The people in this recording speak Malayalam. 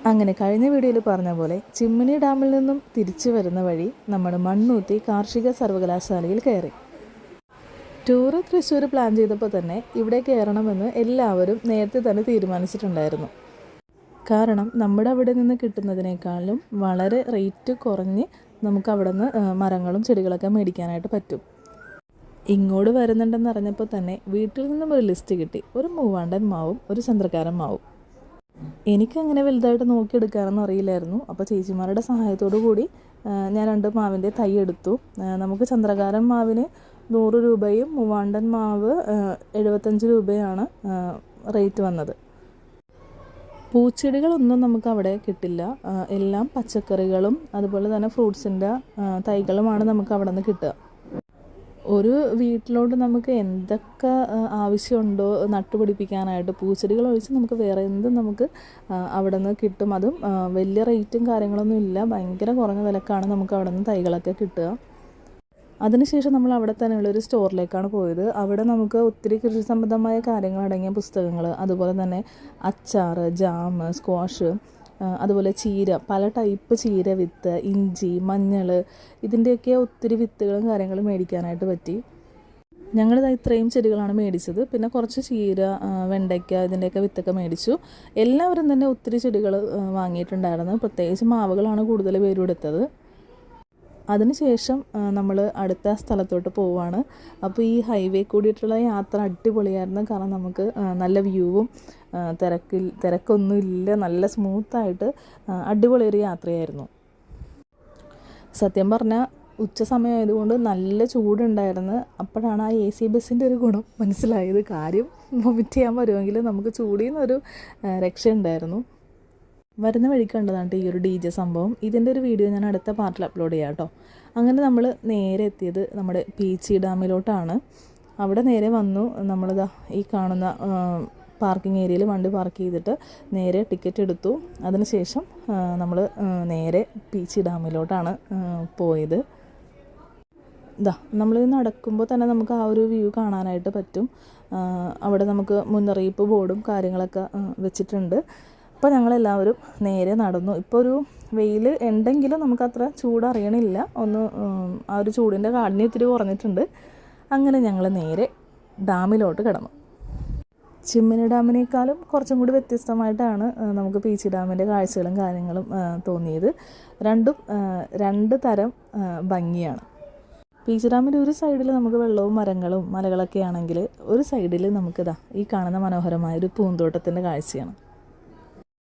അങ്ങനെ കഴിഞ്ഞ വീഡിയോയിൽ പറഞ്ഞ പോലെ ചിമ്മിനി ഡാമിൽ നിന്നും തിരിച്ചു വരുന്ന വഴി നമ്മൾ മണ്ണൂത്തി കാർഷിക സർവകലാശാലയിൽ കയറി. ടൂറ് തൃശ്ശൂർ പ്ലാൻ ചെയ്തപ്പോൾ തന്നെ ഇവിടെ കയറണമെന്ന് എല്ലാവരും നേരത്തെ തന്നെ തീരുമാനിച്ചിട്ടുണ്ടായിരുന്നു. കാരണം നമ്മുടെ അവിടെ നിന്ന് കിട്ടുന്നതിനേക്കാളും വളരെ റേറ്റ് കുറഞ്ഞ് നമുക്ക് അവിടെ നിന്ന് മരങ്ങളും ചെടികളൊക്കെ മേടിക്കാനായിട്ട് പറ്റും. ഇങ്ങോട്ട് വരുന്നുണ്ടെന്ന് അറിഞ്ഞപ്പോൾ തന്നെ വീട്ടിൽ നിന്നും ഒരു ലിസ്റ്റ് കിട്ടി. ഒരു മൂവാണ്ടൻ മാവും ഒരു ചന്ദ്രക്കാരൻ മാവും. എനിക്കങ്ങനെ വലുതായിട്ട് നോക്കിയെടുക്കാനൊന്നും അറിയില്ലായിരുന്നു. അപ്പോൾ ചേച്ചിമാരുടെ സഹായത്തോടു കൂടി ഞാൻ 2 മാവിൻ്റെ തൈ എടുത്തു. നമുക്ക് ചന്ദ്രകാരൻ മാവിന് 100 രൂപയും മൂവാണ്ടൻ മാവ് 75 രൂപയാണ് റേറ്റ് വന്നത്. പൂച്ചെടികളൊന്നും നമുക്ക് അവിടെ കിട്ടില്ല. എല്ലാം പച്ചക്കറികളും അതുപോലെ തന്നെ ഫ്രൂട്ട്സിൻ്റെ തൈകളുമാണ് നമുക്ക് അവിടെ നിന്ന് കിട്ടുക. ഒരു വീട്ടിലോട്ട് നമുക്ക് എന്തൊക്കെ ആവശ്യമുണ്ടോ നട്ടുപിടിപ്പിക്കാനായിട്ട് പൂച്ചെടികൾ ഒഴിച്ച് നമുക്ക് വേറെ എന്തും നമുക്ക് അവിടെ നിന്ന് കിട്ടും. അതും വലിയ റേറ്റും കാര്യങ്ങളൊന്നും ഇല്ല. ഭയങ്കര കുറഞ്ഞ വിലക്കാണ് നമുക്ക് അവിടെ നിന്ന് തൈകളൊക്കെ കിട്ടുക. അതിനുശേഷം നമ്മൾ അവിടെ തന്നെയുള്ളൊരു സ്റ്റോറിലേക്കാണ് പോയത്. അവിടെ നമുക്ക് ഒത്തിരി കൃഷി സംബന്ധമായ കാര്യങ്ങൾ അടങ്ങിയ പുസ്തകങ്ങൾ, അതുപോലെ തന്നെ അച്ചാർ, ജാം, സ്ക്വാഷ്, അതുപോലെ ചീര, പല ടൈപ്പ് ചീര വിത്ത്, ഇഞ്ചി, മഞ്ഞൾ, ഇതിൻ്റെയൊക്കെ ഒത്തിരി വിത്തുകളും കാര്യങ്ങളും മേടിക്കാനായിട്ട് പറ്റി. ഞങ്ങളിത് ഇത്രയും ചെടികളാണ് മേടിച്ചത്. പിന്നെ കുറച്ച് ചീര, വെണ്ടയ്ക്ക, ഇതിൻ്റെയൊക്കെ വിത്തൊക്കെ മേടിച്ചു. എല്ലാവരും തന്നെ ഒത്തിരി ചെടികൾ വാങ്ങിയിട്ടുണ്ടായിരുന്നു. പ്രത്യേകിച്ച് മാവുകളാണ് കൂടുതൽ പേരും എടുത്തത്. അതിനുശേഷം നമ്മൾ അടുത്ത സ്ഥലത്തോട്ട് പോവുകയാണ്. അപ്പോൾ ഈ ഹൈവേ കൂടിയിട്ടുള്ള യാത്ര അടിപൊളിയായിരുന്നു. കാരണം നമുക്ക് നല്ല വ്യൂവും തിരക്കൊന്നുമില്ല, നല്ല സ്മൂത്തായിട്ട് അടിപൊളിയൊരു യാത്രയായിരുന്നു. സത്യം പറഞ്ഞാൽ ഉച്ച സമയമായതുകൊണ്ട് നല്ല ചൂടുണ്ടായിരുന്നു. അപ്പോഴാണ് ആ AC ബസ്സിൻ്റെ ഒരു ഗുണം മനസ്സിലായത്. കാര്യം വൊമിറ്റ് ചെയ്യാൻ വരുമെങ്കിൽ നമുക്ക് ചൂടിൽ നിന്നൊരു രക്ഷയുണ്ടായിരുന്നു. വരുന്ന വഴിക്ക് കണ്ടതാണ് ഈ ഒരു DJ സംഭവം. ഇതിൻ്റെ ഒരു വീഡിയോ ഞാൻ അടുത്ത പാർട്ടിൽ അപ്ലോഡ് ചെയ്യാം കേട്ടോ. അങ്ങനെ നമ്മൾ നേരെ എത്തിയത് നമ്മുടെ പീച്ചി ഡാമിലോട്ടാണ്. അവിടെ നേരെ വന്നു. നമ്മളിതാ ഈ കാണുന്ന പാർക്കിംഗ് ഏരിയയിൽ വണ്ടി പാർക്ക് ചെയ്തിട്ട് നേരെ ടിക്കറ്റ് എടുത്തു. അതിനുശേഷം നമ്മൾ നേരെ പീച്ചി ഡാമിലോട്ടാണ് പോയത്. നമ്മൾ നടക്കുമ്പോൾ തന്നെ നമുക്ക് ആ ഒരു വ്യൂ കാണാനായിട്ട് പറ്റും. അവിടെ നമുക്ക് മുന്നറിയിപ്പ് ബോർഡും കാര്യങ്ങളൊക്കെ വെച്ചിട്ടുണ്ട്. അപ്പോൾ ഞങ്ങളെല്ലാവരും നേരെ നടന്നു. ഇപ്പോൾ ഒരു വെയിൽ ഉണ്ടെങ്കിലും നമുക്കത്ര ചൂടറിയണില്ല. ആ ഒരു ചൂടിൻ്റെ കാഠിന്യം ഇത്തിരി കുറഞ്ഞിട്ടുണ്ട്. അങ്ങനെ ഞങ്ങൾ നേരെ ഡാമിലോട്ട് കിടന്നു. ചിമ്മിനി ഡാമിനേക്കാളും കുറച്ചും കൂടി വ്യത്യസ്തമായിട്ടാണ് നമുക്ക് പീച്ചി ഡാമിൻ്റെ കാഴ്ചകളും കാര്യങ്ങളും തോന്നിയത്. രണ്ടും 2 തരം ഭംഗിയാണ്. പീച്ചി ഡാമിൻ്റെ ഒരു സൈഡിൽ നമുക്ക് വെള്ളവും മരങ്ങളും മലകളൊക്കെ ആണെങ്കിൽ ഒരു സൈഡിൽ നമുക്കിതാ ഈ കാണുന്ന മനോഹരമായൊരു പൂന്തോട്ടത്തിൻ്റെ കാഴ്ചയാണ്.